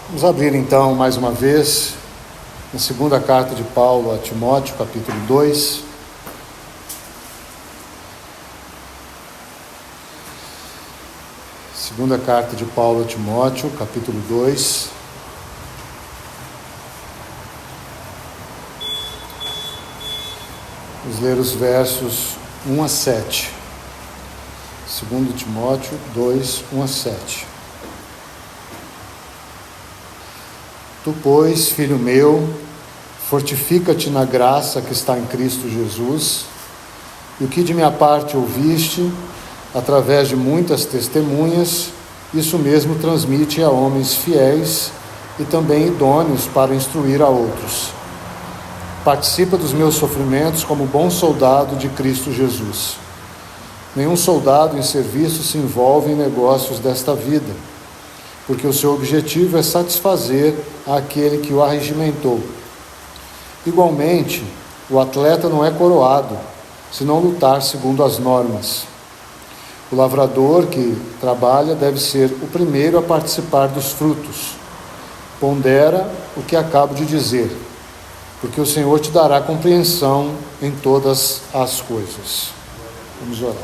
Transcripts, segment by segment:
Vamos abrir então mais uma vez na segunda carta de Paulo a Timóteo, capítulo 2. Segunda carta de Paulo a Timóteo, capítulo 2. Vamos ler os versos 1 a 7. 2 Timóteo 2, 1 a 7. Tu, pois, filho meu, fortifica-te na graça que está em Cristo Jesus, e o que de minha parte ouviste, através de muitas testemunhas, isso mesmo transmite a homens fiéis e também idôneos para instruir a outros. Participa dos meus sofrimentos como bom soldado de Cristo Jesus. Nenhum soldado em serviço se envolve em negócios desta vida, porque o seu objetivo é satisfazer aquele que o arregimentou. Igualmente, o atleta não é coroado, se não lutar segundo as normas. O lavrador que trabalha deve ser o primeiro a participar dos frutos. Pondera o que acabo de dizer, porque o Senhor te dará compreensão em todas as coisas. Vamos orar.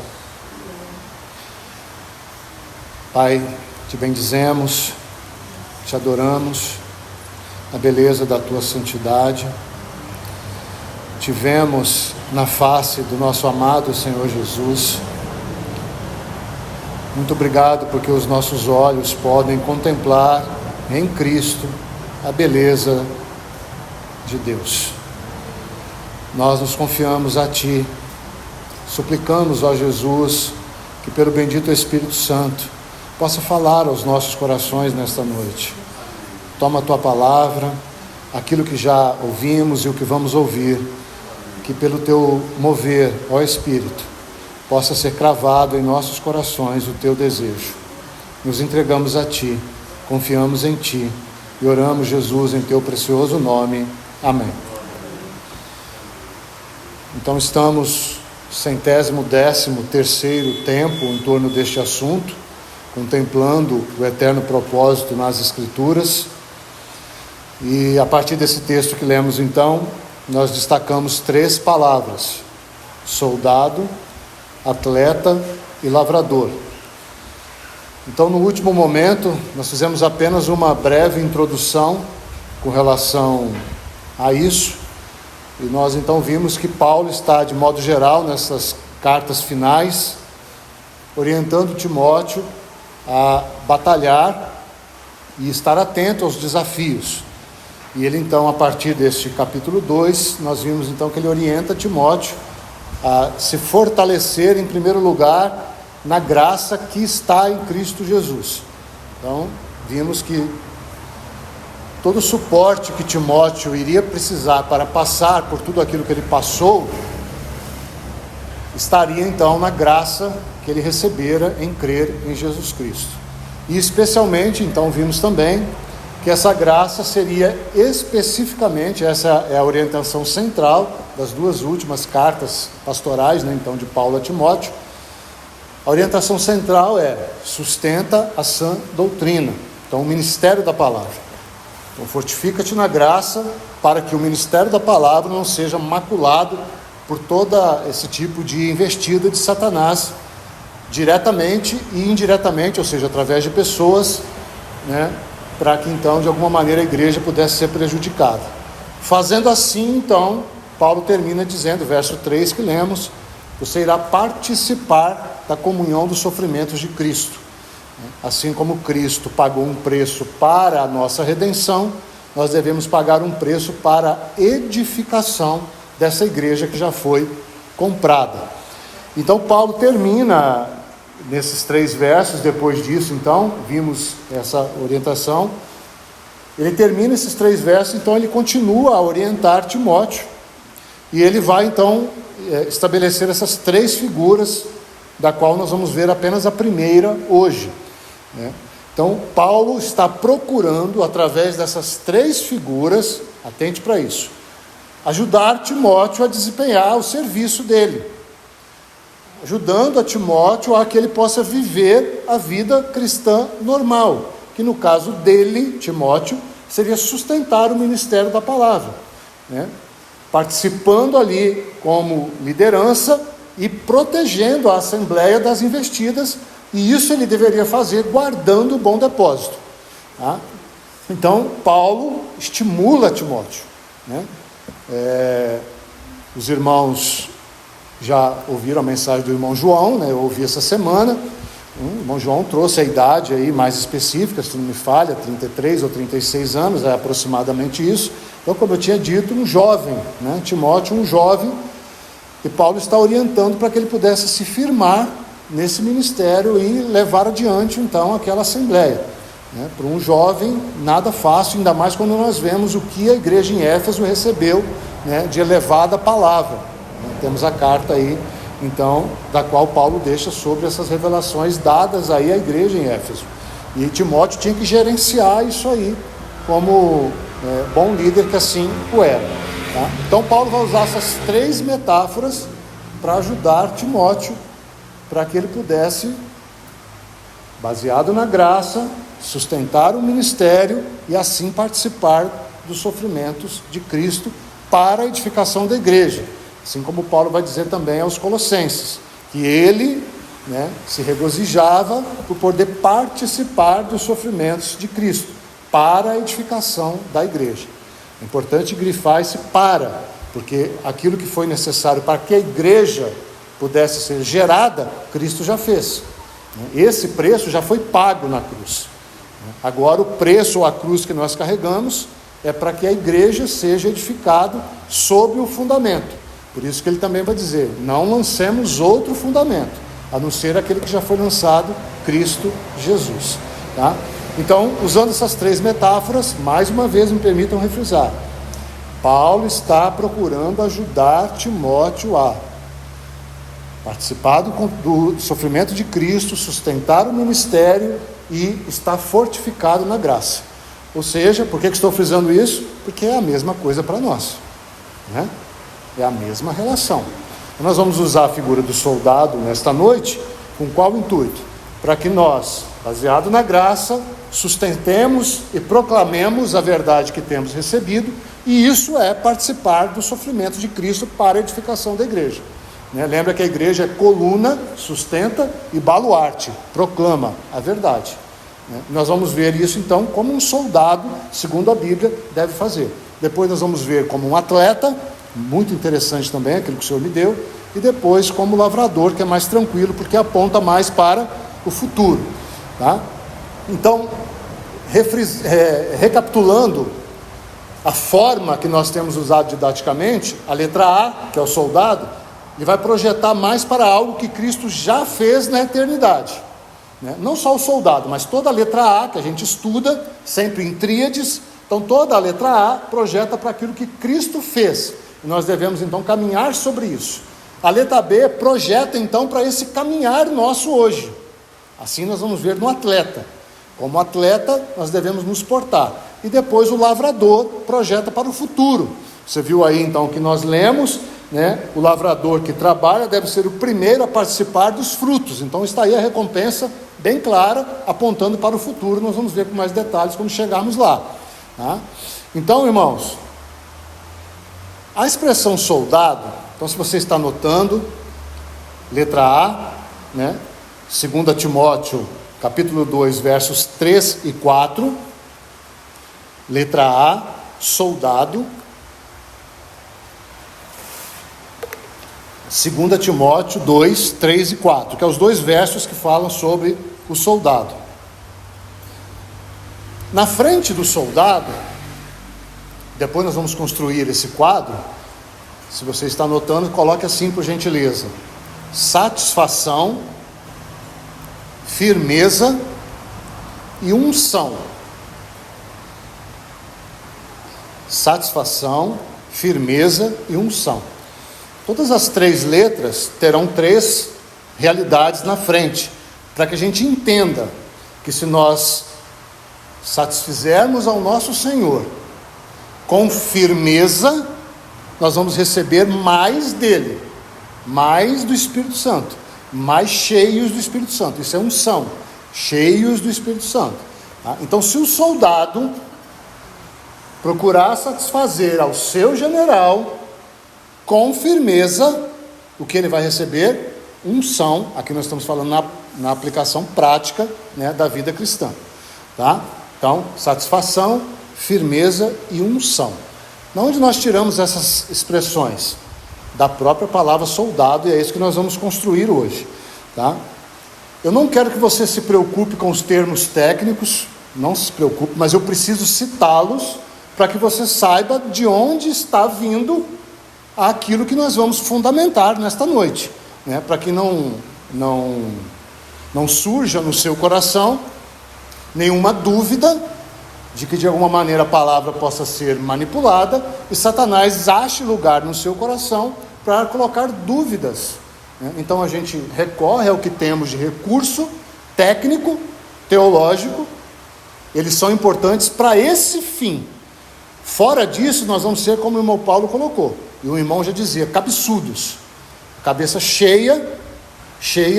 Pai, te bendizemos, te adoramos, a beleza da tua santidade. Te vemos na face do nosso amado Senhor Jesus. Muito obrigado porque os nossos olhos podem contemplar em Cristo a beleza de Deus. Nós nos confiamos a Ti, suplicamos a Jesus que pelo bendito Espírito Santo possa falar aos nossos corações nesta noite. Toma a Tua palavra, aquilo que já ouvimos e o que vamos ouvir, que pelo Teu mover, ó Espírito, possa ser cravado em nossos corações o Teu desejo. Nos entregamos a Ti, confiamos em Ti e oramos, Jesus, em Teu precioso nome. Amém. Então estamos 113º tempo em torno deste assunto, contemplando o eterno propósito nas Escrituras. E a partir desse texto que lemos então, nós destacamos 3 palavras: soldado, atleta e lavrador. Então, no último momento, nós fizemos apenas uma breve introdução com relação a isso, e nós então vimos que Paulo está, de modo geral, nessas cartas finais, orientando Timóteo a batalhar e estar atento aos desafios. E ele então, a partir deste capítulo 2, nós vimos então que ele orienta Timóteo a se fortalecer em primeiro lugar na graça que está em Cristo Jesus. Então, vimos que todo o suporte que Timóteo iria precisar para passar por tudo aquilo que ele passou, estaria então na graça que ele recebera em crer em Jesus Cristo. E especialmente, então, vimos também que essa graça seria especificamente, essa é a orientação central das 2 últimas cartas pastorais, então, de Paulo a Timóteo. A orientação central é: sustenta a sã doutrina. Então, o ministério da palavra. Então, fortifica-te na graça para que o ministério da palavra não seja maculado por toda esse tipo de investida de Satanás, diretamente e indiretamente, ou seja, através de pessoas, para que então, de alguma maneira, a igreja pudesse ser prejudicada. Fazendo assim, então, Paulo termina dizendo, verso 3 que lemos: você irá participar da comunhão dos sofrimentos de Cristo. Assim como Cristo pagou um preço para a nossa redenção, nós devemos pagar um preço para a edificação dessa igreja que já foi comprada. Então Paulo termina nesses 3 versos. Depois disso, então, vimos essa orientação, ele termina esses 3 versos, então ele continua a orientar Timóteo, e ele vai então estabelecer essas 3 figuras, da qual nós vamos ver apenas a primeira hoje, Então Paulo está procurando, através dessas 3 figuras, atente para isso, ajudar Timóteo a desempenhar o serviço dele, ajudando a Timóteo a que ele possa viver a vida cristã normal, que no caso dele, Timóteo, seria sustentar o ministério da palavra, né? Participando ali como liderança e protegendo a assembleia das investidas, e isso ele deveria fazer guardando o bom depósito, tá? Então, Paulo estimula Timóteo, né? Os irmãos já ouviram a mensagem do irmão João, né? Eu ouvi essa semana. O irmão João trouxe a idade aí mais específica, se não me falha, 33 ou 36 anos, é aproximadamente isso. Então, como eu tinha dito, um jovem, né? Timóteo, um jovem, e Paulo está orientando para que ele pudesse se firmar nesse ministério e levar adiante, então, aquela assembleia, né? Para um jovem, nada fácil, ainda mais quando nós vemos o que a igreja em Éfeso recebeu, né, de elevada palavra. Temos a carta aí, então, da qual Paulo deixa sobre essas revelações dadas aí à igreja em Éfeso. E Timóteo tinha que gerenciar isso aí, como bom líder que assim o era, tá? Então, Paulo vai usar essas 3 metáforas para ajudar Timóteo, para que ele pudesse, baseado na graça, sustentar o ministério e assim participar dos sofrimentos de Cristo para a edificação da igreja. Assim como Paulo vai dizer também aos Colossenses, que ele, né, se regozijava por poder participar dos sofrimentos de Cristo, para a edificação da igreja. É importante grifar esse para, porque aquilo que foi necessário para que a igreja pudesse ser gerada, Cristo já fez. Esse preço já foi pago na cruz. Agora o preço ou a cruz que nós carregamos é para que a igreja seja edificada sobre o fundamento. Por isso que ele também vai dizer, não lancemos outro fundamento, a não ser aquele que já foi lançado, Cristo Jesus, tá? Então, usando essas 3 metáforas, mais uma vez me permitam refrisar, Paulo está procurando ajudar Timóteo a participar do sofrimento de Cristo, sustentar o ministério e estar fortificado na graça. Ou seja, por que estou frisando isso? Porque é a mesma coisa para nós, né? É a mesma relação. Nós vamos usar a figura do soldado nesta noite, com qual intuito? Para que nós, baseado na graça, sustentemos e proclamemos a verdade que temos recebido, e isso é participar do sofrimento de Cristo para a edificação da igreja, né? Lembra que a igreja é coluna, sustenta, e baluarte, proclama a verdade, né? Nós vamos ver isso então como um soldado, segundo a Bíblia, deve fazer. Depois nós vamos ver como um atleta, muito interessante também, aquilo que o Senhor me deu, e depois como lavrador, que é mais tranquilo, porque aponta mais para o futuro, tá? Então, recapitulando a forma que nós temos usado didaticamente, a letra A, que é o soldado, ele vai projetar mais para algo que Cristo já fez na eternidade, né? Não só o soldado, mas toda a letra A, que a gente estuda, sempre em tríades, então toda a letra A projeta para aquilo que Cristo fez, e nós devemos então caminhar sobre isso. A letra B projeta então para esse caminhar nosso hoje. Assim nós vamos ver no atleta. Como atleta nós devemos nos portar. E depois o lavrador projeta para o futuro. Você viu aí então que nós lemos, né? O lavrador que trabalha deve ser o primeiro a participar dos frutos. Então está aí a recompensa bem clara, apontando para o futuro. Nós vamos ver com mais detalhes quando chegarmos lá, tá? Então, irmãos, a expressão soldado, então se você está anotando, letra A, né? 2 Timóteo, capítulo 2, versos 3 e 4, letra A, soldado. 2 Timóteo 2, 3 e 4, que é os 2 versos que falam sobre o soldado. Na frente do soldado, depois nós vamos construir esse quadro. Se você está anotando, coloque assim por gentileza: satisfação, firmeza e unção. Satisfação, firmeza e unção. Todas as 3 letras terão 3 realidades na frente, para que a gente entenda que se nós satisfizermos ao nosso Senhor com firmeza, nós vamos receber mais dele, mais do Espírito Santo, mais cheios do Espírito Santo. Isso é unção, cheios do Espírito Santo. Tá? Então, se o soldado procurar satisfazer ao seu general, com firmeza, o que ele vai receber? Unção. Aqui nós estamos falando na aplicação prática, né, da vida cristã. Tá? Então, satisfação, firmeza e unção. De onde nós tiramos essas expressões? Da própria palavra soldado, e é isso que nós vamos construir hoje. Tá? Eu não quero que você se preocupe com os termos técnicos, não se preocupe, mas eu preciso citá-los para que você saiba de onde está vindo aquilo que nós vamos fundamentar nesta noite, né? Para que não surja no seu coração nenhuma dúvida de que de alguma maneira a palavra possa ser manipulada e Satanás ache lugar no seu coração para colocar dúvidas, né? Então a gente recorre ao que temos de recurso técnico, teológico. Eles são importantes para esse fim. Fora disso, nós vamos ser como o irmão Paulo colocou, e o irmão já dizia, cabeçudos, cabeça cheia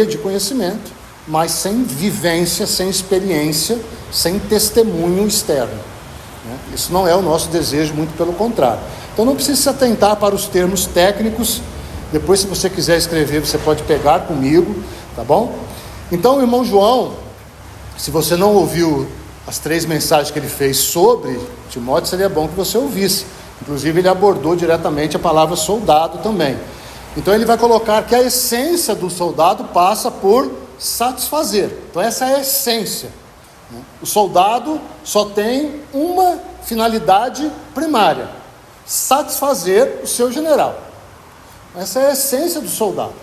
de conhecimento, mas sem vivência, sem experiência, sem testemunho externo, né? Isso não é o nosso desejo, muito pelo contrário. Então não precisa se atentar para os termos técnicos. Depois, se você quiser escrever, você pode pegar comigo, tá bom? Então o irmão João, se você não ouviu as 3 mensagens que ele fez sobre Timóteo, seria bom que você ouvisse. Inclusive ele abordou diretamente a palavra soldado também. Então ele vai colocar que a essência do soldado passa por satisfazer. Então essa é a essência, né? O soldado só tem uma finalidade primária: satisfazer o seu general. Essa é a essência do soldado.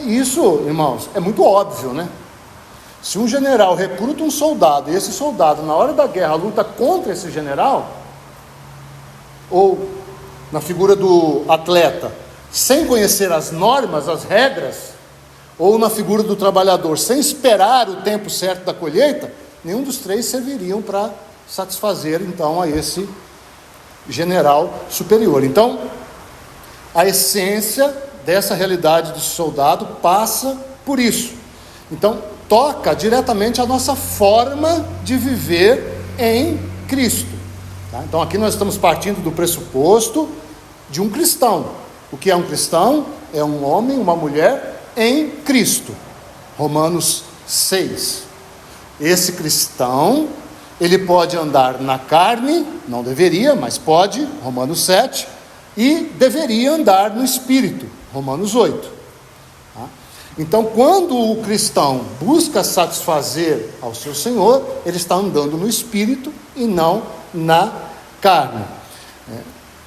Isso, irmãos, é muito óbvio, né? Se um general recruta um soldado, e esse soldado, na hora da guerra, luta contra esse general, ou na figura do atleta, sem conhecer as normas, as regras, ou na figura do trabalhador, sem esperar o tempo certo da colheita, nenhum dos 3 serviriam para satisfazer, então, a esse general superior. Então, a essência dessa realidade do soldado passa por isso. Então, toca diretamente a nossa forma de viver em Cristo. Tá? Então aqui nós estamos partindo do pressuposto de um cristão. O que é um cristão? É um homem, uma mulher em Cristo. Romanos 6. Esse cristão, ele pode andar na carne, não deveria, mas pode, Romanos 7, e deveria andar no Espírito, Romanos 8. Então, quando o cristão busca satisfazer ao seu Senhor, ele está andando no Espírito e não na carne.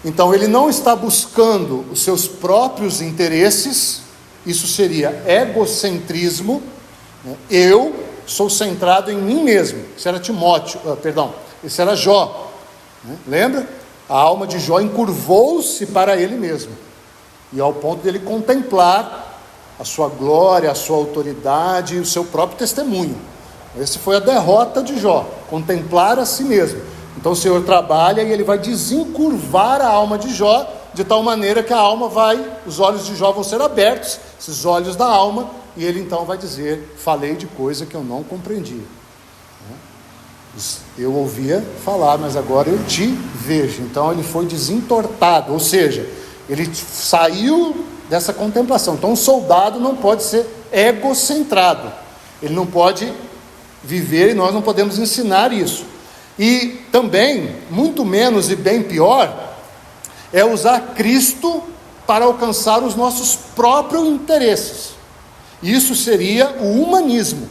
Então, ele não está buscando os seus próprios interesses, isso seria egocentrismo. Eu sou centrado em mim mesmo. Isso era isso era Jó. Lembra? A alma de Jó encurvou-se para ele mesmo, e ao ponto dele contemplar a sua glória, a sua autoridade e o seu próprio testemunho. Essa foi a derrota de Jó, contemplar a si mesmo. Então o Senhor trabalha e ele vai desencurvar a alma de Jó, de tal maneira que os olhos de Jó vão ser abertos, esses olhos da alma, e ele então vai dizer: falei de coisa que eu não compreendia. Eu ouvia falar, mas agora eu te vejo. Então ele foi desentortado, ou seja, ele saiu dessa contemplação. Então, um soldado não pode ser egocentrado, ele não pode viver, e nós não podemos ensinar isso. E também, muito menos e bem pior, é usar Cristo para alcançar os nossos próprios interesses. Isso seria o humanismo.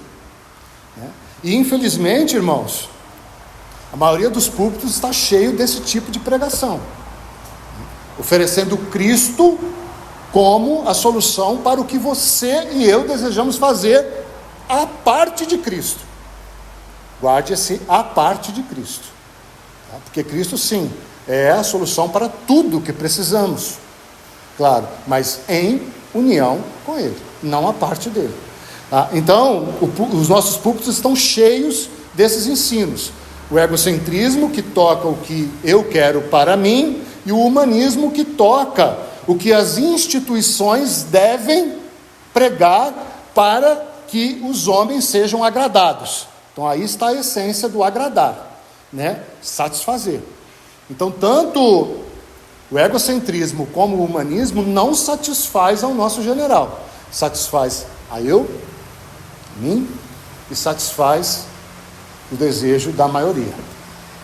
E infelizmente, irmãos, a maioria dos púlpitos está cheio desse tipo de pregação, oferecendo Cristo como a solução para o que você e eu desejamos fazer à parte de Cristo. Guarde-se à parte de Cristo, tá? Porque Cristo sim é a solução para tudo que precisamos, claro, mas em união com Ele, não à parte dele, tá? Então os nossos púlpitos estão cheios desses ensinos: o egocentrismo, que toca o que eu quero para mim, e o humanismo, que toca o que as instituições devem pregar para que os homens sejam agradados. Então aí está a essência do agradar, né? Satisfazer. Então tanto o egocentrismo como o humanismo não satisfaz ao nosso general. Satisfaz a eu, a mim, e satisfaz o desejo da maioria,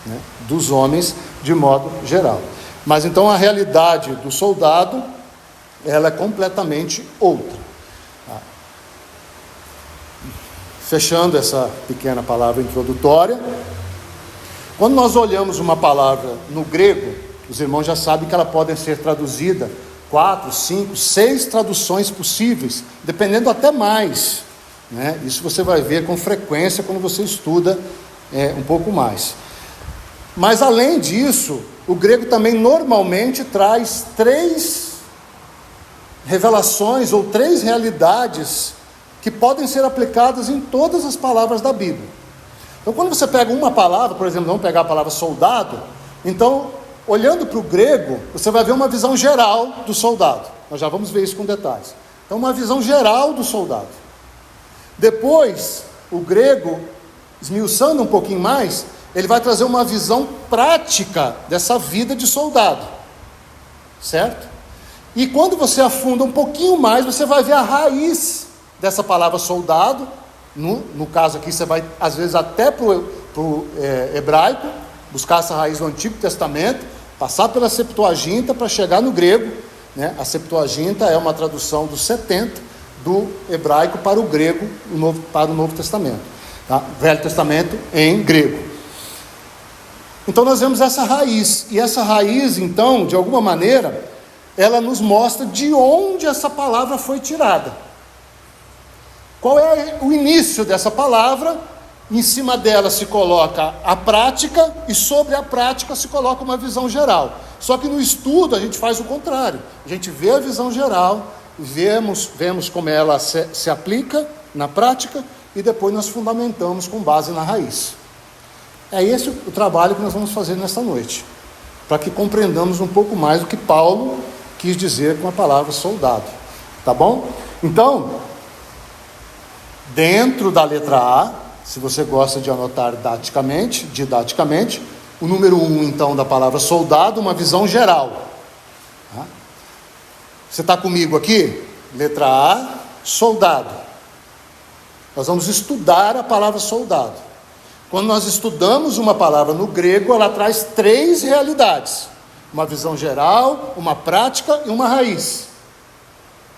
né? Dos homens de modo geral. Mas então a realidade do soldado, ela é completamente outra. Tá? Fechando essa pequena palavra introdutória, quando nós olhamos uma palavra no grego, os irmãos já sabem que ela pode ser traduzida 4, 5, 6 traduções possíveis, dependendo até mais, né? Isso você vai ver com frequência quando você estuda um pouco mais. Mas além disso, o grego também normalmente traz 3 revelações ou 3 realidades que podem ser aplicadas em todas as palavras da Bíblia. Então quando você pega uma palavra, por exemplo, vamos pegar a palavra soldado, então olhando para o grego, você vai ver uma visão geral do soldado. Nós já vamos ver isso com detalhes. Então uma visão geral do soldado. Depois, o grego, esmiuçando um pouquinho mais, ele vai trazer uma visão prática dessa vida de soldado, certo? E quando você afunda um pouquinho mais, você vai ver a raiz dessa palavra soldado. No caso aqui, você vai, às vezes, até para o hebraico, buscar essa raiz do Antigo Testamento, passar pela Septuaginta para chegar no grego, né? A Septuaginta é uma tradução dos 70 do hebraico para o grego, para o Novo Testamento, tá? Velho Testamento em grego. Então nós vemos essa raiz, e essa raiz, então, de alguma maneira, ela nos mostra de onde essa palavra foi tirada. Qual é o início dessa palavra? Em cima dela se coloca a prática, e sobre a prática se coloca uma visão geral. Só que no estudo a gente faz o contrário. A gente vê a visão geral, vemos como ela se aplica na prática, e depois nós fundamentamos com base na raiz. É esse o trabalho que nós vamos fazer nesta noite, para que compreendamos um pouco mais o que Paulo quis dizer com a palavra soldado. Tá bom? Então, dentro da letra A, se você gosta de anotar didaticamente, o número 1, então, da palavra soldado, uma visão geral. Tá? Você está comigo aqui? Letra A, soldado. Nós vamos estudar a palavra soldado. Quando nós estudamos uma palavra no grego, ela traz 3 realidades: uma visão geral, uma prática e uma raiz,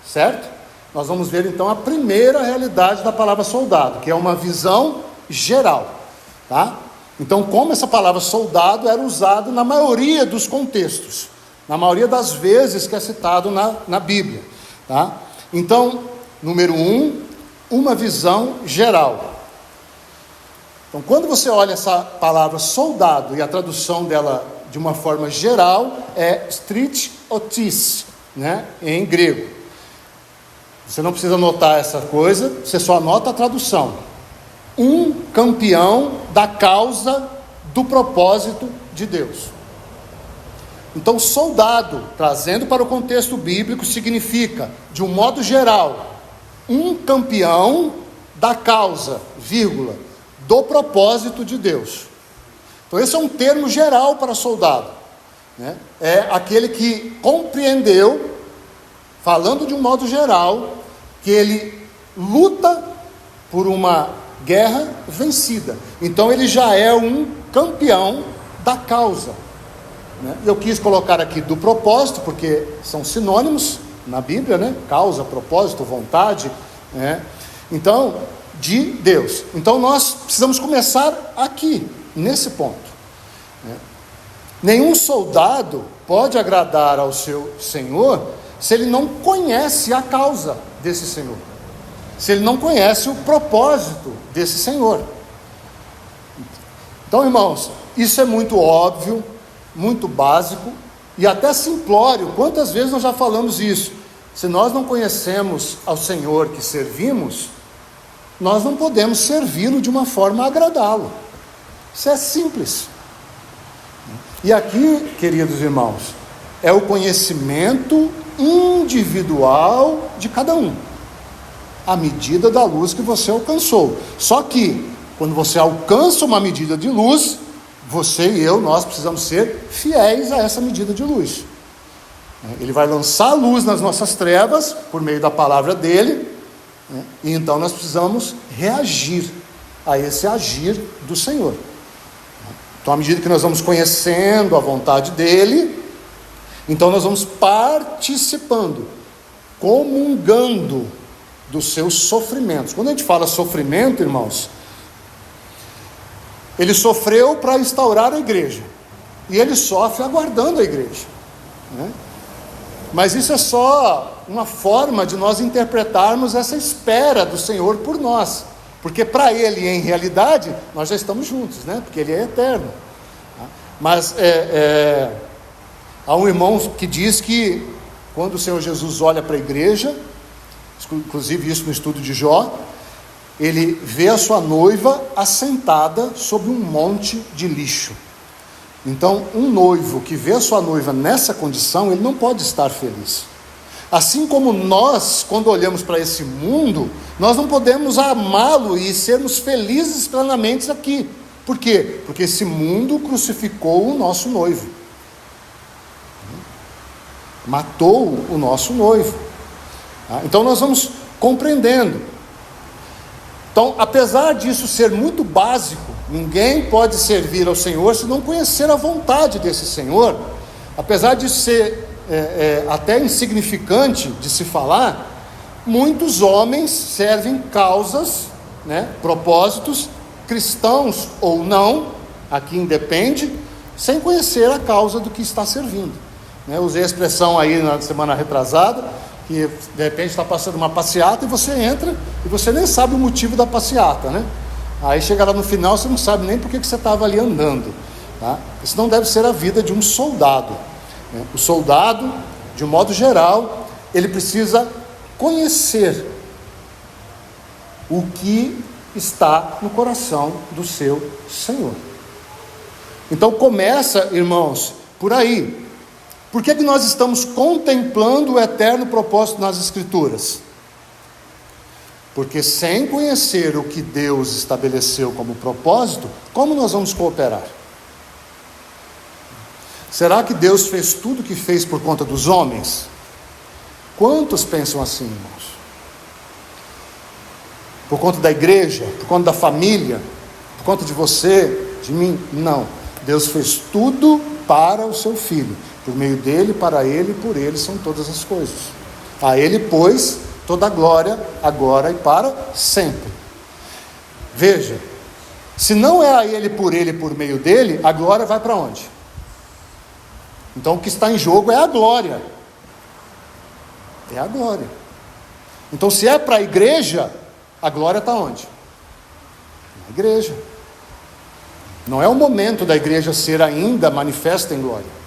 certo? Nós vamos ver então a primeira realidade da palavra soldado, que é uma visão geral, tá? Então, como essa palavra soldado era usada na maioria dos contextos, na maioria das vezes que é citado na Bíblia, tá? Então, número 1, uma visão geral. Então, quando você olha essa palavra soldado, e a tradução dela de uma forma geral é stritiotis, né, em grego. Você não precisa anotar essa coisa, você só anota a tradução. Um campeão da causa do propósito de Deus. Então, soldado, trazendo para o contexto bíblico, significa, de um modo geral, um campeão da causa, vírgula, do propósito de Deus. Então esse é um termo geral para soldado, né? É aquele que compreendeu, falando de um modo geral, que ele luta por uma guerra vencida. Então ele já é um campeão da causa, né? Eu quis colocar aqui do propósito, porque são sinônimos na Bíblia, né? Causa, propósito, vontade, né? Então, de Deus. Então nós precisamos começar aqui, nesse ponto, né? Nenhum soldado pode agradar ao seu Senhor se ele não conhece a causa desse Senhor, se ele não conhece o propósito desse Senhor. Então, irmãos, isso é muito óbvio, muito básico e até simplório. Quantas vezes nós já falamos isso? Se nós não conhecemos ao Senhor que servimos, nós não podemos servi-lo de uma forma a agradá-lo. Isso é simples. E aqui, queridos irmãos, é o conhecimento individual de cada um, à medida da luz que você alcançou. Só que quando você alcança uma medida de luz, você e eu, nós precisamos ser fiéis a essa medida de luz. Ele vai lançar luz nas nossas trevas, por meio da palavra dele, e então nós precisamos reagir a esse agir do Senhor. Então, à medida que nós vamos conhecendo a vontade dele, então nós vamos participando, comungando dos seus sofrimentos. Quando a gente fala sofrimento, irmãos, ele sofreu para instaurar a igreja, e ele sofre aguardando a igreja, né? Mas isso é só uma forma de nós interpretarmos essa espera do Senhor por nós, porque para ele, em realidade, nós já estamos juntos, né? Porque ele é eterno. Mas há um irmão que diz que quando o Senhor Jesus olha para a igreja, inclusive isso no estudo de Jó, ele vê a sua noiva assentada sobre um monte de lixo. Então, um noivo que vê a sua noiva nessa condição, ele não pode estar feliz. Assim como nós, quando olhamos para esse mundo, nós não podemos amá-lo e sermos felizes plenamente aqui. Por quê? Porque esse mundo crucificou o nosso noivo. Matou o nosso noivo. Então nós vamos compreendendo. Então, apesar disso ser muito básico, ninguém pode servir ao Senhor se não conhecer a vontade desse Senhor. Apesar de ser até insignificante de se falar, muitos homens servem causas, né, propósitos, cristãos ou não, aqui independe, sem conhecer a causa do que está servindo. Eu usei a expressão aí na semana retrasada, que de repente está passando uma passeata e você entra e você nem sabe o motivo da passeata, né? Aí chega lá no final, você não sabe nem por que você estava ali andando, tá? Isso não deve ser a vida de um soldado, né? O soldado, de um modo geral, ele precisa conhecer o que está no coração do seu Senhor. Então começa, irmãos, por aí. Por que nós estamos contemplando o eterno propósito nas Escrituras? Porque sem conhecer o que Deus estabeleceu como propósito, como nós vamos cooperar? Será que Deus fez tudo o que fez por conta dos homens? Quantos pensam assim, irmãos? Por conta da igreja? Por conta da família? Por conta de você? De mim? Não. Deus fez tudo para o seu Filho. Por meio dele, para ele e por ele são todas as coisas. A ele, pois, toda a glória, agora e para sempre. Veja, se não é a ele, por meio dele, a glória vai para onde? Então o que está em jogo é a glória. É a glória. Então se é para a igreja, a glória está onde? Na igreja. Não é o momento da igreja ser ainda manifesta em glória.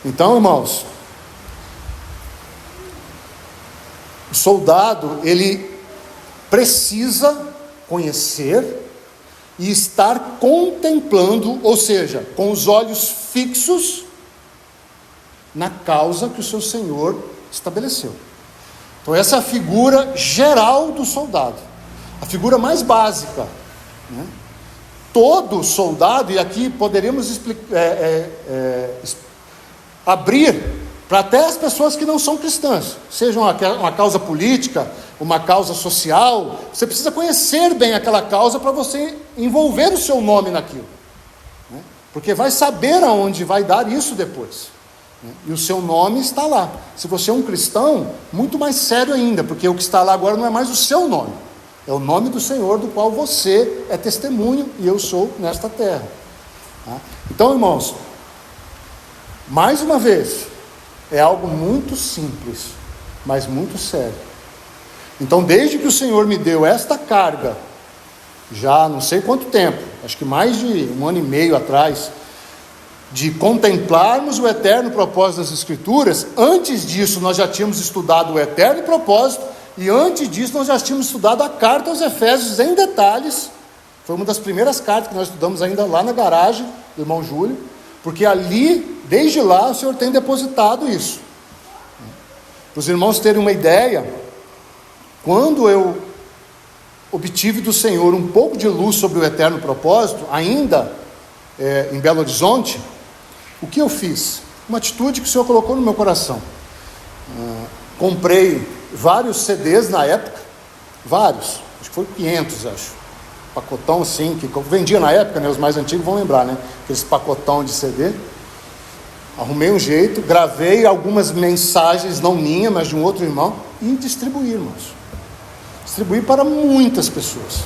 Então, irmãos, o soldado, ele precisa conhecer e estar contemplando, ou seja, com os olhos fixos na causa que o seu Senhor estabeleceu. Então essa é a figura geral do soldado, a figura mais básica, né? Todo soldado, e aqui poderíamos abrir para até as pessoas que não são cristãs, seja uma causa política, uma causa social, você precisa conhecer bem aquela causa para você envolver o seu nome naquilo, né? Porque vai saber aonde vai dar isso depois, né? E o seu nome está lá. Se você é um cristão, muito mais sério ainda, porque o que está lá agora não é mais o seu nome, é o nome do Senhor, do qual você é testemunho e eu sou nesta terra, tá? Então, irmãos, mais uma vez, é algo muito simples, mas muito sério. Então, desde que o Senhor me deu esta carga, já não sei quanto tempo, acho que mais de 1 ano e meio atrás, de contemplarmos o eterno propósito das Escrituras, antes disso nós já tínhamos estudado o eterno propósito, e antes disso nós já tínhamos estudado a carta aos Efésios em detalhes. Foi uma das primeiras cartas que nós estudamos ainda lá na garagem do irmão Júlio, porque ali, desde lá, o Senhor tem depositado isso. Para os irmãos terem uma ideia, quando eu obtive do Senhor um pouco de luz sobre o eterno propósito, ainda em Belo Horizonte, o que eu fiz? Uma atitude que o Senhor colocou no meu coração. Comprei vários CDs na época, vários, acho que foi 500, pacotão assim, que eu vendia na época, né? Os mais antigos vão lembrar, né? Aqueles pacotão de CD. Arrumei um jeito, gravei algumas mensagens, não minha, mas de um outro irmão, e distribuí, irmãos. Distribuí para muitas pessoas.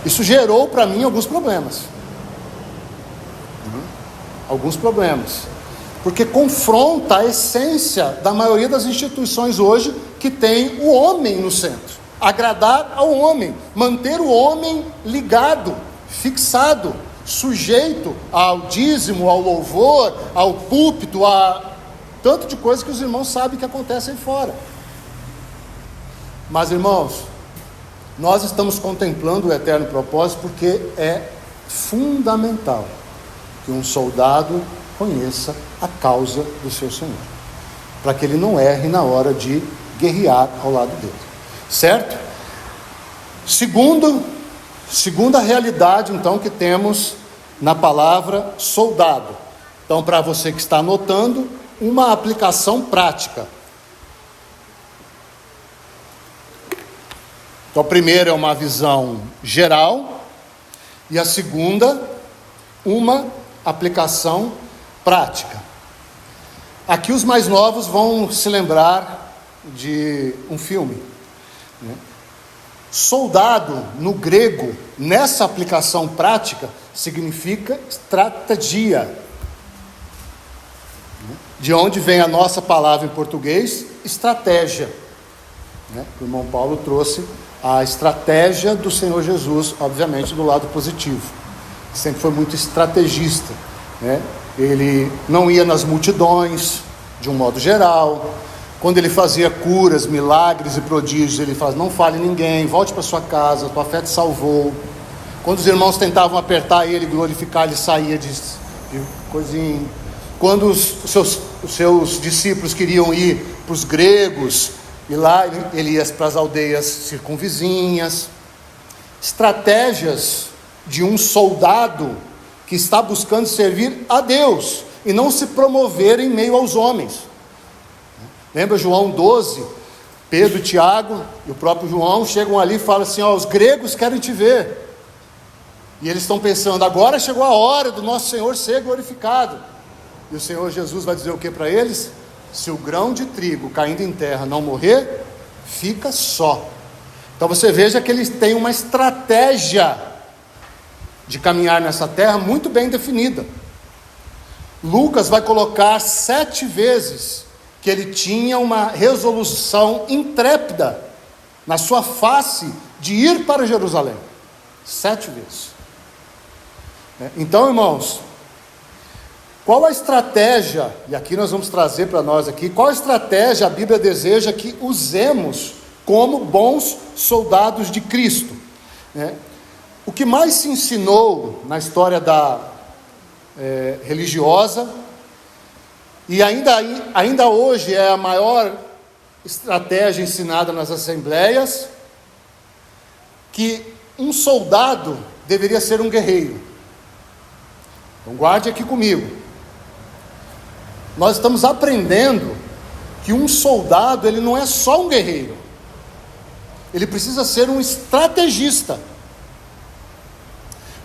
Isso gerou para mim alguns problemas. Alguns problemas. Porque confronta a essência da maioria das instituições hoje que tem o homem no centro. Agradar ao homem, manter o homem ligado, fixado, sujeito ao dízimo, ao louvor, ao púlpito, a tanto de coisas que os irmãos sabem que acontecem aí fora. Mas, irmãos, nós estamos contemplando o eterno propósito porque é fundamental que um soldado conheça a causa do seu Senhor, para que ele não erre na hora de guerrear ao lado dele, certo? Segunda realidade, então, que temos na palavra soldado. Então, para você que está anotando, uma aplicação prática. Então, a primeira é uma visão geral, e a segunda, uma aplicação prática. Aqui os mais novos vão se lembrar de um filme, né? Soldado, no grego, nessa aplicação prática, significa estratégia. De onde vem a nossa palavra em português, estratégia. O irmão Paulo trouxe a estratégia do Senhor Jesus, obviamente do lado positivo. Sempre foi muito estrategista, né? Ele não ia nas multidões, de um modo geral. Quando ele fazia curas, milagres e prodígios, ele fala: não fale ninguém, volte para sua casa, tua fé te salvou. Quando os irmãos tentavam apertar ele, glorificar, ele saía de coisinha. Quando os seus discípulos queriam ir para os gregos, e lá ele ia para as aldeias circunvizinhas. Estratégias de um soldado que está buscando servir a Deus e não se promover em meio aos homens. Lembra João 12? Pedro, Tiago e o próprio João chegam ali e falam assim: ó, os gregos querem te ver. E eles estão pensando: agora chegou a hora do nosso Senhor ser glorificado. E o Senhor Jesus vai dizer o que para eles? Se o grão de trigo caindo em terra não morrer, fica só. Então você veja que eles têm uma estratégia de caminhar nessa terra muito bem definida. Lucas vai colocar 7 vezes que ele tinha uma resolução intrépida na sua face de ir para Jerusalém. 7 vezes. Então, irmãos, qual a estratégia, e aqui nós vamos trazer para nós aqui, qual a estratégia a Bíblia deseja que usemos como bons soldados de Cristo? O que mais se ensinou na história religiosa, e ainda hoje é a maior estratégia ensinada nas assembleias, que um soldado deveria ser um guerreiro. Então guarde aqui comigo. Nós estamos aprendendo que um soldado, ele não é só um guerreiro, ele precisa ser um estrategista.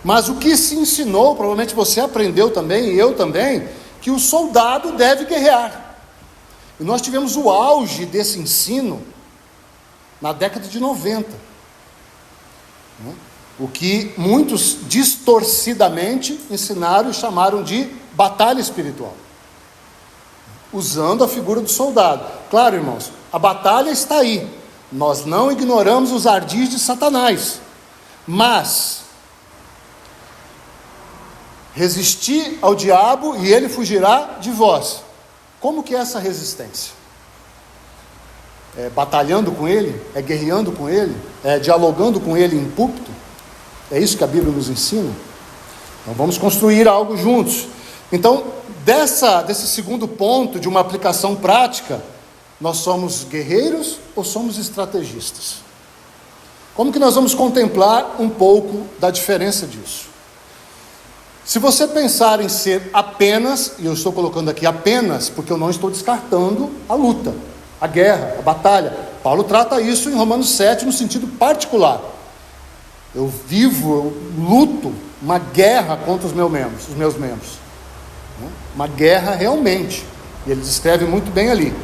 Mas o que se ensinou, provavelmente você aprendeu também, e eu também, que o soldado deve guerrear. E nós tivemos o auge desse ensino na década de 90. O que muitos distorcidamente ensinaram e chamaram de batalha espiritual, usando a figura do soldado. Claro, irmãos, a batalha está aí. Nós não ignoramos os ardis de Satanás, mas resistir ao diabo e ele fugirá de vós. Como que é essa resistência? É batalhando com ele? É guerreando com ele? É dialogando com ele em púlpito? É isso que a Bíblia nos ensina? Então vamos construir algo juntos. Então, desse segundo ponto de uma aplicação prática, nós somos guerreiros ou somos estrategistas? Como que nós vamos contemplar um pouco da diferença disso? Se você pensar em ser apenas, e eu estou colocando aqui apenas, porque eu não estou descartando a luta, a guerra, a batalha. Paulo trata isso em Romanos 7 no sentido particular. Eu luto uma guerra contra os meus membros. Uma guerra realmente. E ele descreve muito bem ali.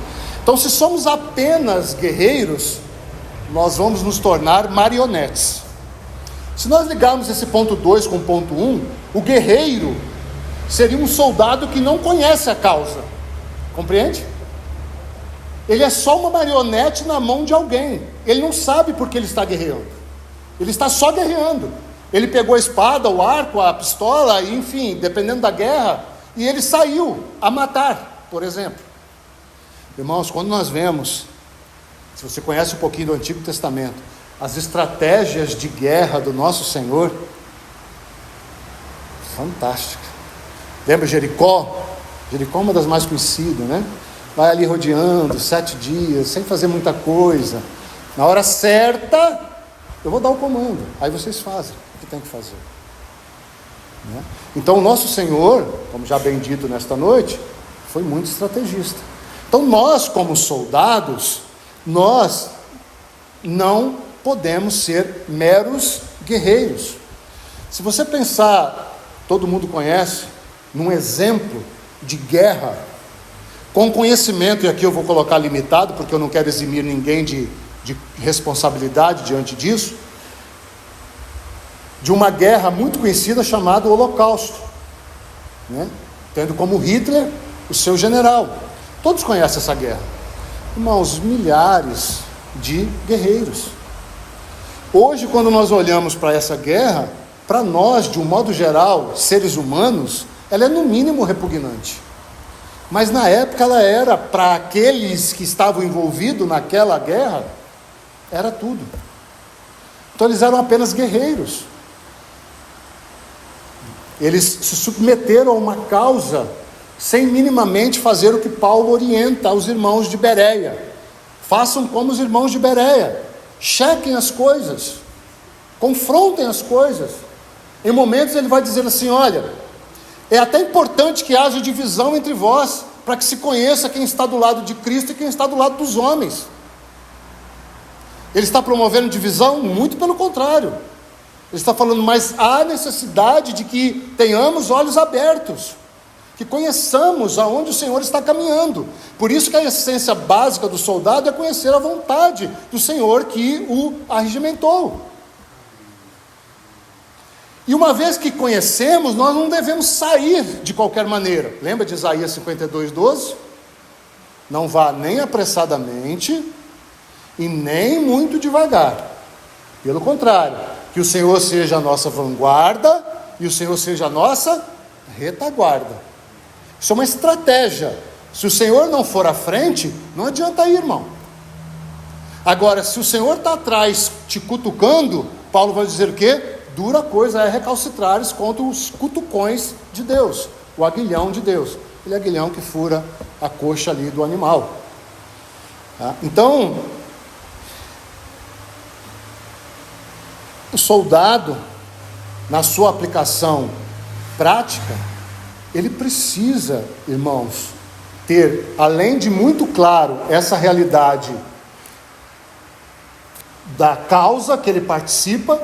Então, se somos apenas guerreiros, nós vamos nos tornar marionetes. Se nós ligarmos esse ponto 2 com o ponto 1, o guerreiro seria um soldado que não conhece a causa. Compreende? Ele é só uma marionete na mão de alguém. Ele não sabe por que ele está guerreando. Ele está só guerreando. Ele pegou a espada, o arco, a pistola, enfim, dependendo da guerra, e ele saiu a matar, por exemplo. Irmãos, quando nós vemos, se você conhece um pouquinho do Antigo Testamento, as estratégias de guerra do nosso Senhor, fantástica. Lembra Jericó? Jericó é uma das mais conhecidas, né? Vai ali rodeando 7 dias, sem fazer muita coisa. Na hora certa, eu vou dar o comando, aí vocês fazem o que tem que fazer, né? Então o nosso Senhor, como já bem dito nesta noite, foi muito estrategista. Então nós, como soldados, nós não podemos ser meros guerreiros. Se você pensar, todo mundo conhece, num exemplo de guerra, com conhecimento, e aqui eu vou colocar limitado, porque eu não quero eximir ninguém de responsabilidade diante disso, de uma guerra muito conhecida chamada Holocausto, né? Tendo como Hitler o seu general. Todos conhecem essa guerra. Irmãos, milhares de guerreiros. Hoje, quando nós olhamos para essa guerra, para nós, de um modo geral, seres humanos, ela é no mínimo repugnante. Mas na época ela era, para aqueles que estavam envolvidos naquela guerra, era tudo. Então eles eram apenas guerreiros. Eles se submeteram a uma causa sem minimamente fazer o que Paulo orienta aos irmãos de Bereia. Façam como os irmãos de Bereia. Chequem as coisas. Confrontem as coisas. Em momentos ele vai dizer assim: olha, é até importante que haja divisão entre vós, para que se conheça quem está do lado de Cristo e quem está do lado dos homens. Ele está promovendo divisão? Muito pelo contrário. Ele está falando, mas há necessidade de que tenhamos olhos abertos, que conheçamos aonde o Senhor está caminhando. Por isso que a essência básica do soldado é conhecer a vontade do Senhor que o arregimentou. E uma vez que conhecemos, nós não devemos sair de qualquer maneira. Lembra de Isaías 52:12? Não vá nem apressadamente e nem muito devagar. Pelo contrário, que o Senhor seja a nossa vanguarda e o Senhor seja a nossa retaguarda. Isso é uma estratégia. Se o Senhor não for à frente, não adianta ir, irmão. Agora, se o Senhor está atrás te cutucando, Paulo vai dizer o quê? Dura coisa é recalcitrares contra os cutucões de Deus, o aguilhão de Deus, aquele aguilhão que fura a coxa ali do animal. Tá? Então, o soldado, na sua aplicação prática, ele precisa, irmãos, ter, além de muito claro essa realidade da causa que ele participa,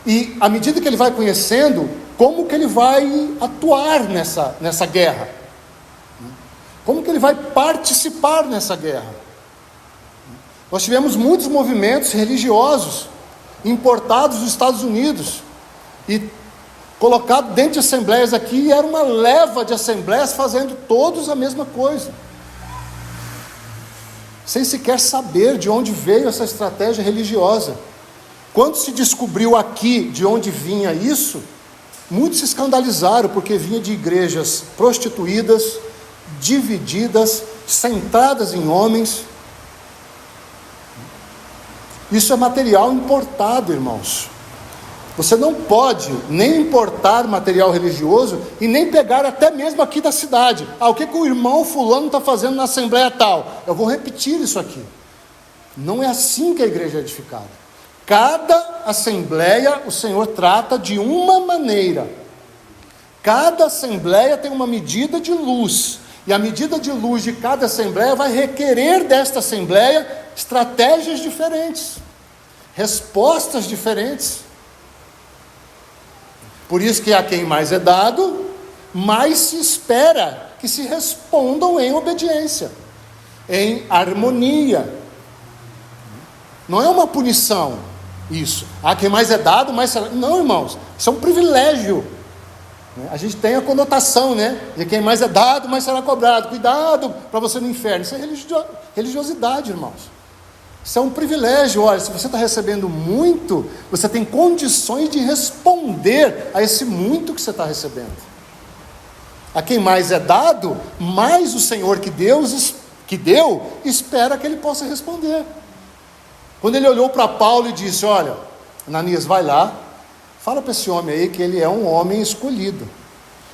e à medida que ele vai conhecendo, como que ele vai atuar nessa guerra, como que ele vai participar nessa guerra. Nós tivemos muitos movimentos religiosos importados dos Estados Unidos e colocados dentro de assembleias aqui, e era uma leva de assembleias fazendo todos a mesma coisa, sem sequer saber de onde veio essa estratégia religiosa. Quando se descobriu aqui de onde vinha isso, muitos se escandalizaram, porque vinha de igrejas prostituídas, divididas, centradas em homens. Isso é material importado, irmãos. Você não pode nem importar material religioso e nem pegar até mesmo aqui da cidade. O que o irmão fulano está fazendo na assembleia tal? Eu vou repetir isso aqui. Não é assim que a igreja é edificada. Cada assembleia o Senhor trata de uma maneira. Cada assembleia tem uma medida de luz. E a medida de luz de cada assembleia vai requerer desta assembleia estratégias diferentes, respostas diferentes. Por isso que a quem mais é dado, mais se espera que se respondam em obediência, em harmonia. Não é uma punição isso. A quem mais é dado, mais será. Não, irmãos, isso é um privilégio. A gente tem a conotação, né? De quem mais é dado, mais será cobrado. Cuidado para você no inferno. Isso é religiosidade, irmãos. Isso é um privilégio. Olha, se você está recebendo muito, você tem condições de responder a esse muito que você está recebendo. A quem mais é dado, mais o Senhor que deu, espera que ele possa responder. Quando ele olhou para Paulo e disse: olha, Ananias, vai lá, fala para esse homem aí que ele é um homem escolhido,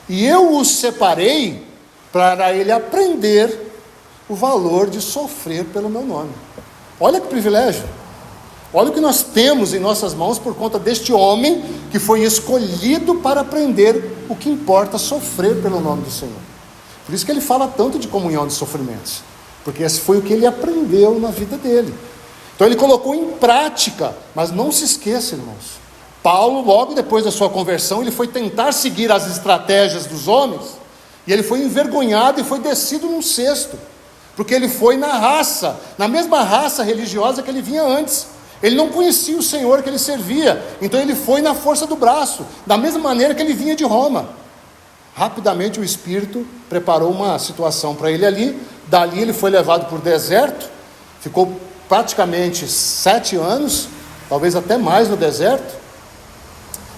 e eu o separei para ele aprender o valor de sofrer pelo meu nome. Olha que privilégio. Olha o que nós temos em nossas mãos por conta deste homem que foi escolhido para aprender o que importa sofrer pelo nome do Senhor. Por isso que ele fala tanto de comunhão de sofrimentos, porque esse foi o que ele aprendeu na vida dele. Então ele colocou em prática. Mas não se esqueça, irmãos, Paulo, logo depois da sua conversão, ele foi tentar seguir as estratégias dos homens, e ele foi envergonhado e foi descido num cesto, porque ele foi na mesma raça religiosa que ele vinha antes. Ele não conhecia o Senhor que ele servia, então ele foi na força do braço, da mesma maneira que ele vinha de Roma. Rapidamente o Espírito preparou uma situação para ele ali. Dali ele foi levado para o deserto, ficou praticamente 7 anos, talvez até mais no deserto,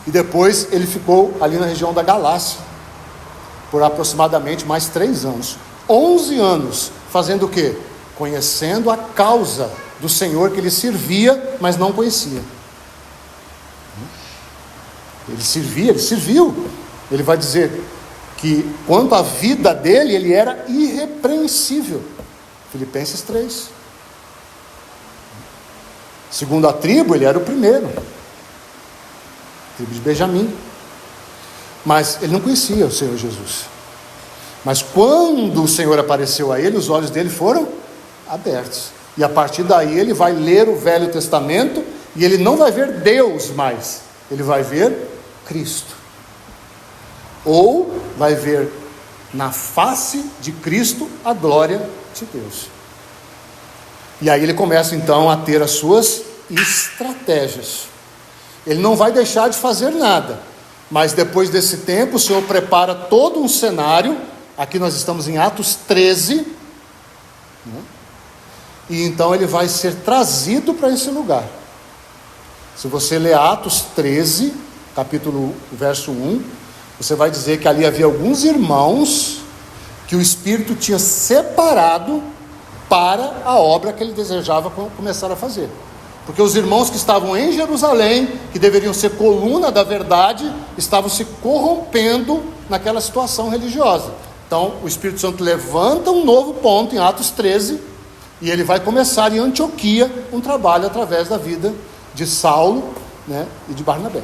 e depois ele ficou ali na região da Galácia, por aproximadamente mais 3 anos, 11 anos, fazendo o quê? Conhecendo a causa do Senhor que ele servia, mas não conhecia. Ele serviu. Ele vai dizer que quanto à vida dele, ele era irrepreensível. Filipenses 3. Segundo a tribo, ele era o primeiro, tribo de Benjamim. Mas ele não conhecia o Senhor Jesus. Mas quando o Senhor apareceu a ele, os olhos dele foram abertos. E a partir daí ele vai ler o Velho Testamento, e ele não vai ver Deus mais, ele vai ver Cristo. Ou vai ver na face de Cristo a glória de Deus. E aí ele começa então a ter as suas estratégias. Ele não vai deixar de fazer nada, mas depois desse tempo o Senhor prepara todo um cenário. Aqui nós estamos em Atos 13, né? E então ele vai ser trazido para esse lugar. Se você ler Atos 13, verso 1, você vai dizer que ali havia alguns irmãos que o Espírito tinha separado para a obra que ele desejava começar a fazer. Porque os irmãos que estavam em Jerusalém, que deveriam ser coluna da verdade, estavam se corrompendo naquela situação religiosa. Então o Espírito Santo levanta um novo ponto em Atos 13, e ele vai começar em Antioquia um trabalho através da vida de Saulo, né, e de Barnabé.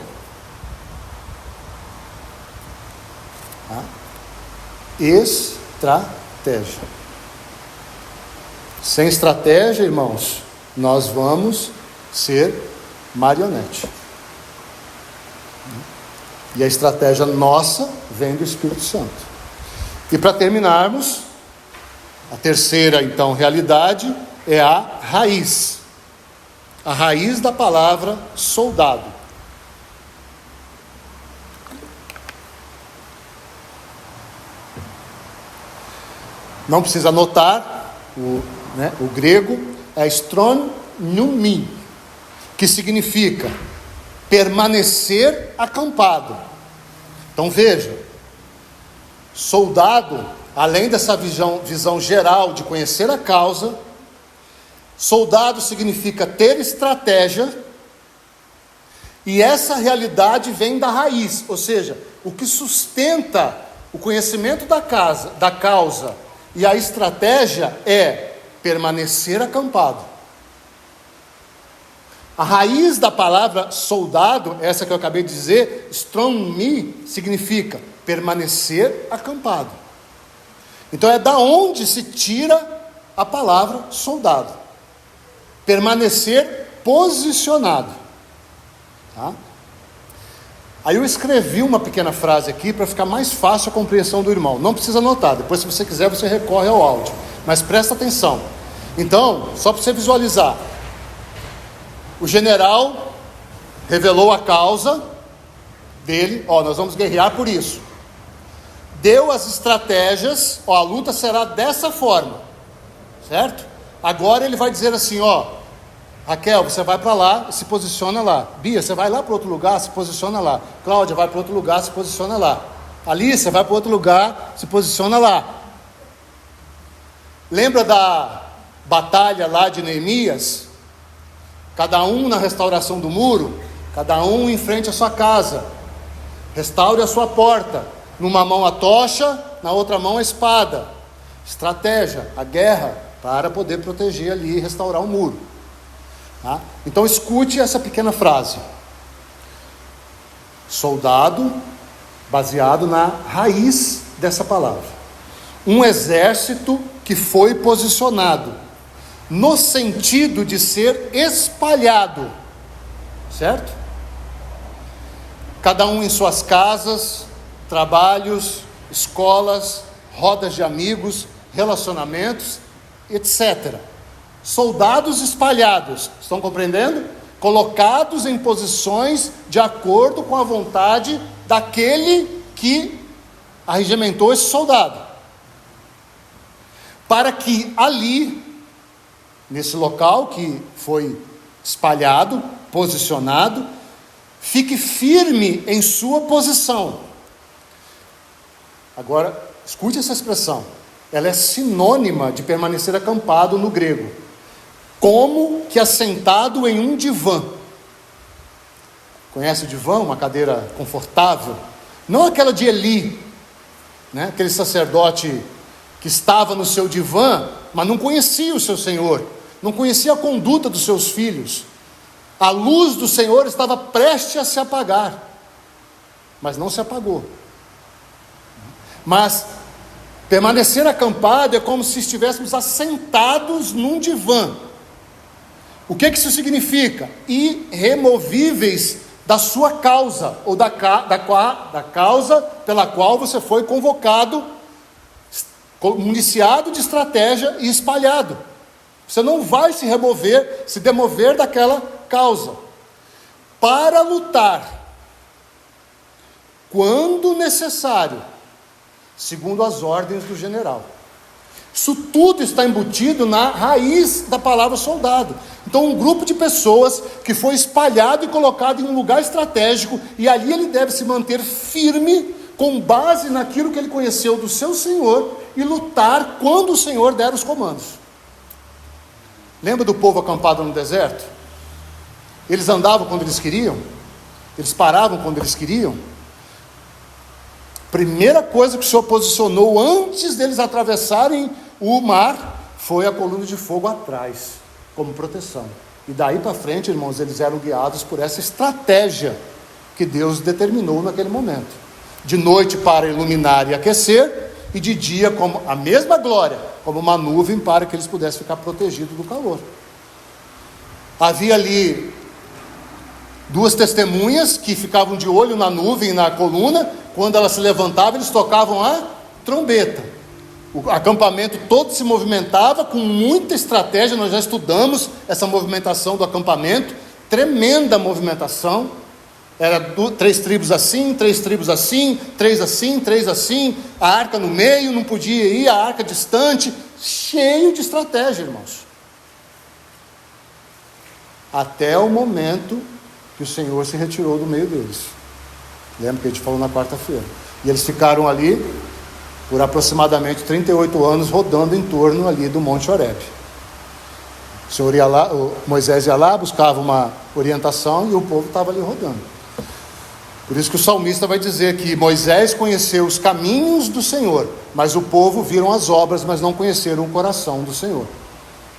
Estratégia. Sem estratégia, irmãos, nós vamos ser marionete. E a estratégia nossa vem do Espírito Santo. E para terminarmos, a terceira, então, realidade é a raiz. A raiz da palavra soldado. Não precisa anotar, o grego é stronumi, que significa permanecer acampado. Então veja, soldado, além dessa visão geral de conhecer a causa, soldado significa ter estratégia, e essa realidade vem da raiz, ou seja, o que sustenta o conhecimento da causa e a estratégia é permanecer acampado. A raiz da palavra soldado, essa que eu acabei de dizer, strongmi, significa permanecer acampado. Então é da onde se tira a palavra soldado. Permanecer posicionado. Tá? Aí eu escrevi uma pequena frase aqui para ficar mais fácil a compreensão do irmão. Não precisa anotar, depois se você quiser você recorre ao áudio. Mas presta atenção. Então, só para você visualizar. O general revelou a causa dele. Nós vamos guerrear por isso. Deu as estratégias. A luta será dessa forma. Certo? Agora ele vai dizer assim, Raquel, você vai para lá e se posiciona lá. Bia, você vai lá para outro lugar, se posiciona lá. Cláudia, vai para outro lugar, se posiciona lá. Alice, vai para outro lugar, se posiciona lá. Lembra da batalha lá de Neemias? Cada um na restauração do muro, cada um em frente à sua casa. Restaure a sua porta. Numa mão a tocha, na outra mão a espada. Estratégia, a guerra, para poder proteger ali e restaurar o muro. Tá? Então escute essa pequena frase. Soldado, baseado na raiz dessa palavra. Um exército que foi posicionado, no sentido de ser espalhado, certo? Cada um em suas casas, trabalhos, escolas, rodas de amigos, relacionamentos, etc. Soldados espalhados, estão compreendendo? Colocados em posições de acordo com a vontade daquele que arregimentou esse soldado, para que ali, nesse local que foi espalhado, posicionado, fique firme em sua posição. Agora, escute essa expressão. Ela é sinônima de permanecer acampado no grego. Como que assentado em um divã. Conhece o divã? Uma cadeira confortável. Não aquela de Eli, né? Aquele sacerdote que estava no seu divã, mas não conhecia o seu Senhor, não conhecia a conduta dos seus filhos. A luz do Senhor estava prestes a se apagar, mas não se apagou. Mas permanecer acampado é como se estivéssemos assentados num divã. O que isso significa? Irremovíveis da sua causa, ou da causa pela qual você foi convocado, municiado de estratégia e espalhado. Você não vai se demover daquela causa. Para lutar, quando necessário, segundo as ordens do general. Isso tudo está embutido na raiz da palavra soldado. Então, um grupo de pessoas que foi espalhado e colocado em um lugar estratégico, e ali ele deve se manter firme, com base naquilo que ele conheceu do seu Senhor, e lutar quando o Senhor der os comandos. Lembra do povo acampado no deserto? Eles andavam quando eles queriam, eles paravam quando eles queriam. Primeira coisa que o Senhor posicionou antes deles atravessarem o mar foi a coluna de fogo atrás, como proteção. E daí para frente, irmãos, eles eram guiados por essa estratégia que Deus determinou naquele momento. De noite para iluminar e aquecer, e de dia como a mesma glória, como uma nuvem para que eles pudessem ficar protegidos do calor. Havia ali duas testemunhas que ficavam de olho na nuvem e na coluna. Quando ela se levantava, eles tocavam a trombeta. O acampamento todo se movimentava com muita estratégia. Nós já estudamos essa movimentação do acampamento, tremenda movimentação. Era 3 tribos assim, 3 tribos assim, 3 assim, 3 assim, a arca no meio, não podia ir, a arca distante, cheio de estratégia, irmãos. Até o momento que o Senhor se retirou do meio deles. Lembra que a gente falou na quarta-feira? E eles ficaram ali por aproximadamente 38 anos, rodando em torno ali do Monte Horebe. O Senhor ia lá, Moisés ia lá, buscava uma orientação, e o povo estava ali rodando. Por isso que o salmista vai dizer que Moisés conheceu os caminhos do Senhor, mas o povo viram as obras, mas não conheceram o coração do Senhor.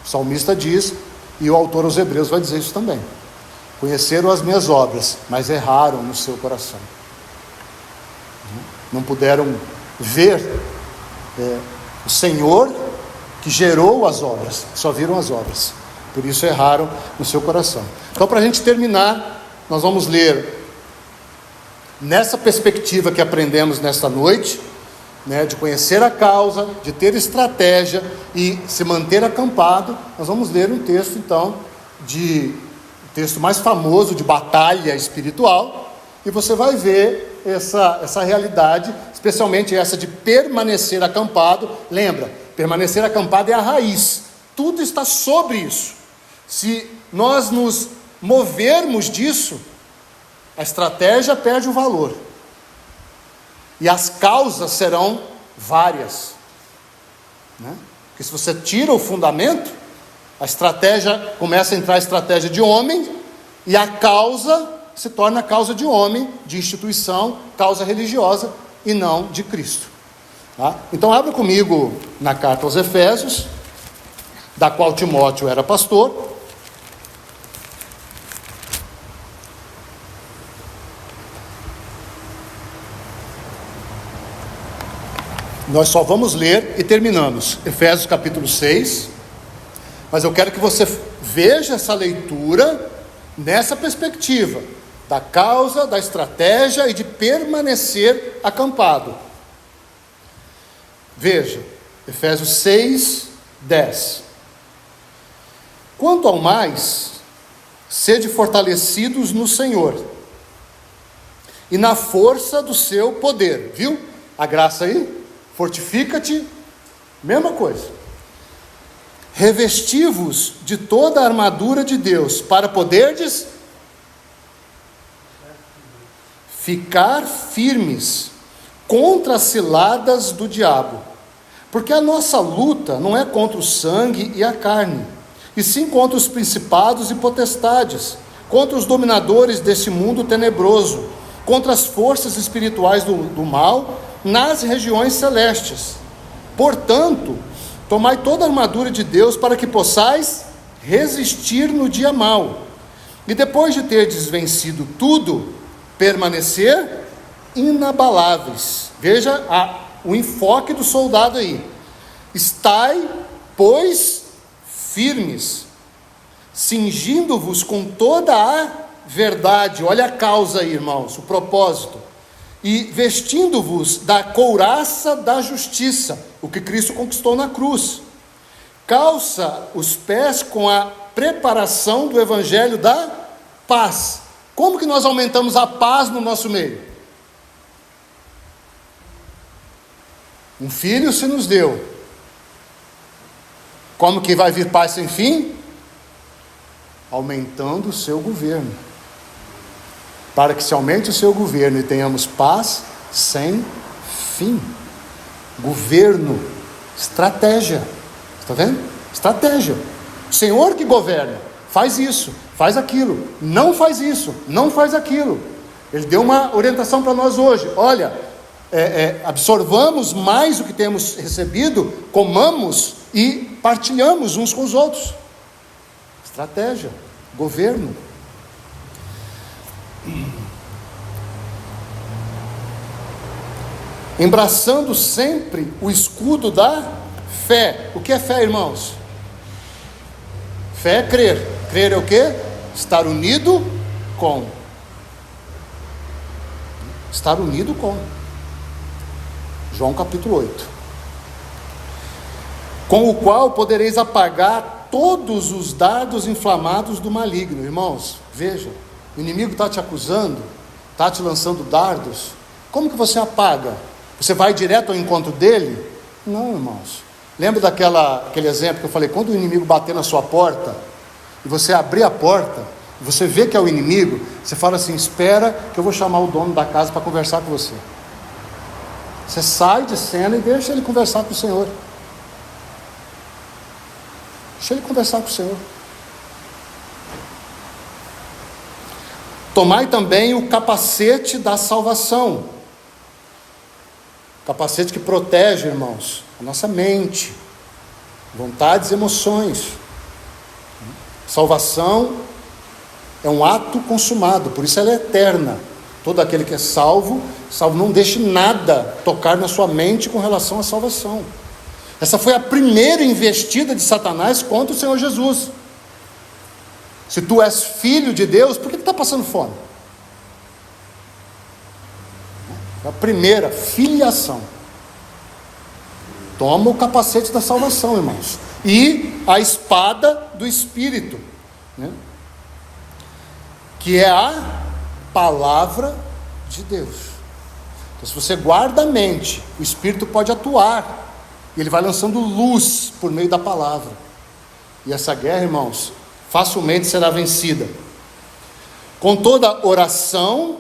O salmista diz, e o autor aos Hebreus vai dizer isso também. conheceram as minhas obras, mas erraram no seu coração. Não puderam ver o Senhor que gerou as obras, só viram as obras. Por isso erraram no seu coração. Então, para a gente terminar, nós vamos ler, nessa perspectiva que aprendemos nesta noite, de conhecer a causa, de ter estratégia e se manter acampado. Nós vamos ler um texto, então, o texto mais famoso de batalha espiritual, e você vai ver essa realidade, especialmente essa de permanecer acampado. Lembra, permanecer acampado é a raiz, tudo está sobre isso. Se nós nos movermos disso, a estratégia perde o valor, e as causas serão várias, porque se você tira o fundamento, a estratégia começa a entrar a estratégia de homem, e a causa se torna causa de homem, de instituição, causa religiosa, e não de Cristo. Então abra comigo na carta aos Efésios, da qual Timóteo era pastor. Nós só vamos ler e terminamos Efésios capítulo 6, mas eu quero que você veja essa leitura nessa perspectiva da causa, da estratégia e de permanecer acampado. Veja, Efésios 6, 10. Quanto ao mais, sede fortalecidos no Senhor e na força do seu poder. Viu a graça aí? Fortifica-te, mesma coisa. Revesti-vos de toda a armadura de Deus, para poderdes ficar firmes contra as ciladas do diabo. Porque a nossa luta não é contra o sangue e a carne, e sim contra os principados e potestades, contra os dominadores desse mundo tenebroso, contra as forças espirituais do mal nas regiões celestes. Portanto, tomai toda a armadura de Deus para que possais resistir no dia mau, e depois de terdes vencido tudo, permanecer inabaláveis. Veja o enfoque do soldado aí. Estai, pois, firmes, cingindo-vos com toda a verdade. Olha a causa aí, irmãos, o propósito. E vestindo-vos da couraça da justiça, o que Cristo conquistou na cruz. Calça os pés com a preparação do evangelho da paz. Como que nós aumentamos a paz no nosso meio? Um filho se nos deu. Como que vai vir paz sem fim? Aumentando o seu governo. Para que se aumente o seu governo e tenhamos paz sem fim. Governo, estratégia. Está vendo? Estratégia. O Senhor que governa, faz isso, faz aquilo, não faz isso, não faz aquilo. Ele deu uma orientação para nós hoje. Olha, absorvamos mais o que temos recebido, comamos e partilhamos uns com os outros. Estratégia, governo. Embraçando sempre o escudo da fé. O que é fé, irmãos? Fé é crer. Crer é o quê? Estar unido com. Estar unido com. João capítulo 8. Com o qual podereis apagar todos os dardos inflamados do maligno. Irmãos, veja, o inimigo está te acusando, está te lançando dardos. Como que você apaga? Você vai direto ao encontro dele? Não, irmãos. Lembra aquele exemplo que eu falei? Quando o inimigo bater na sua porta, e você abrir a porta, e você vê que é o inimigo, você fala assim: espera que eu vou chamar o dono da casa para conversar com você. Você sai de cena e deixa ele conversar com o Senhor. Deixa ele conversar com o Senhor. Tomai também o capacete da salvação. Capacete que protege, irmãos, a nossa mente, vontades e emoções. Salvação É um ato consumado, por isso ela é eterna. Todo aquele que é salvo, não deixe nada tocar na sua mente com relação à salvação. Essa foi a primeira investida de Satanás contra o Senhor Jesus. Se tu és filho de Deus, por que tu está passando fome? A primeira, filiação. Toma o capacete da salvação, irmãos. E a espada do Espírito, né? Que é a palavra de Deus. Então, se você guarda a mente, o Espírito pode atuar. E ele vai lançando luz por meio da palavra. E essa guerra, irmãos, facilmente será vencida. Com toda oração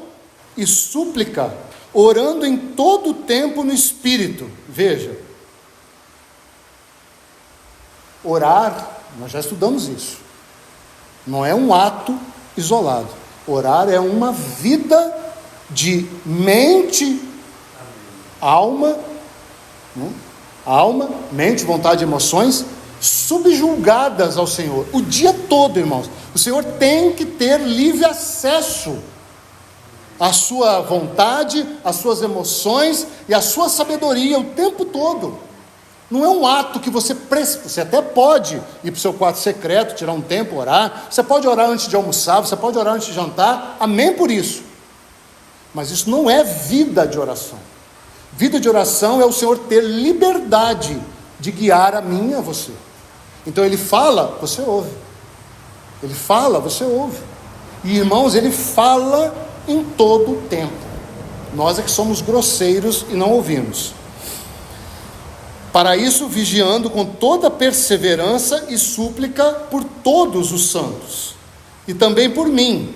e súplica, orando em todo o tempo no Espírito. Veja. Orar, nós já estudamos isso. Não é um ato isolado. Orar é uma vida de mente, alma, né? Alma, mente, vontade e emoções subjugadas ao Senhor, o dia todo, irmãos. O Senhor tem que ter livre acesso à sua vontade, às suas emoções e à sua sabedoria o tempo todo. Não é um ato que você até pode ir para o seu quarto secreto, tirar um tempo, orar. Você pode orar antes de almoçar, você pode orar antes de jantar, amém por isso. Mas isso não é vida de oração. Vida de oração é o Senhor ter liberdade de guiar a mim e a você. Então ele fala, você ouve. Ele fala, você ouve. E irmãos, ele fala em todo o tempo. Nós é que somos grosseiros e não ouvimos. Para isso, vigiando com toda perseverança e súplica por todos os santos, e também por mim,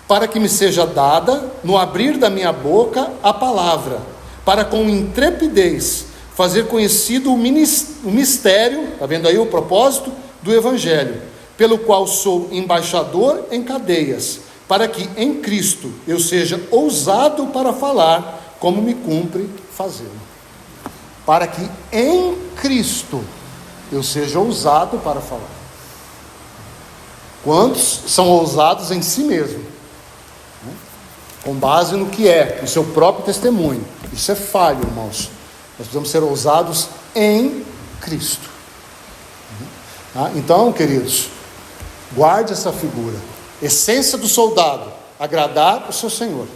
para que me seja dada, no abrir da minha boca, a palavra, para com intrepidez fazer conhecido o mistério, está vendo aí o propósito do Evangelho, pelo qual sou embaixador em cadeias, para que em Cristo eu seja ousado para falar, como me cumpre fazê-lo. Para que em Cristo eu seja ousado para falar. Quantos são ousados em si mesmo? Com base no que é, no seu próprio testemunho. Isso é falho, irmãos. Nós precisamos ser ousados em Cristo. Então, queridos, guarde essa figura. Essência do soldado, agradar o seu Senhor.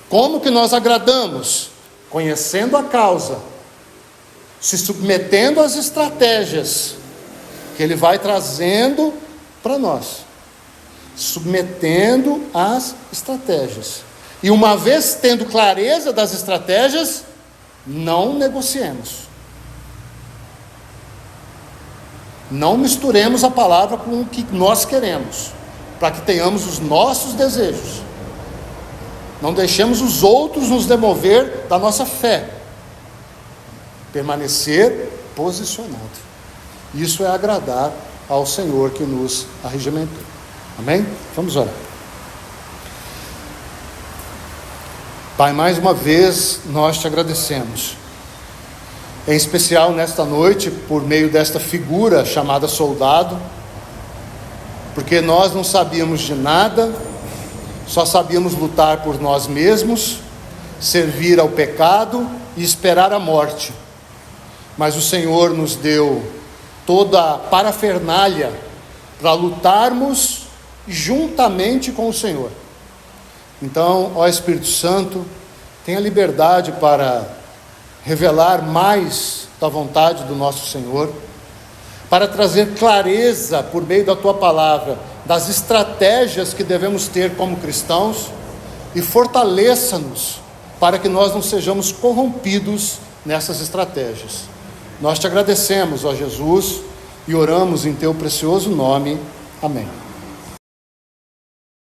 Como que nós agradamos? Conhecendo a causa, se submetendo às estratégias que Ele vai trazendo para nós. Submetendo às estratégias. E uma vez tendo clareza das estratégias, não negociemos. Não misturemos a palavra com o que nós queremos, para que tenhamos os nossos desejos. Não deixemos os outros nos demover da nossa fé. Permanecer posicionado. Isso é agradar ao Senhor que nos arregimentou. Amém? Vamos orar. Pai, mais uma vez nós te agradecemos, em especial nesta noite, por meio desta figura chamada soldado, porque nós não sabíamos de nada, só sabíamos lutar por nós mesmos, servir ao pecado e esperar a morte. Mas o Senhor nos deu toda a parafernália para lutarmos juntamente com o Senhor. Então, ó Espírito Santo, tenha liberdade para revelar mais da vontade do nosso Senhor, para trazer clareza por meio da tua palavra, das estratégias que devemos ter como cristãos, e fortaleça-nos para que nós não sejamos corrompidos nessas estratégias. Nós te agradecemos, ó Jesus, e oramos em teu precioso nome. Amém.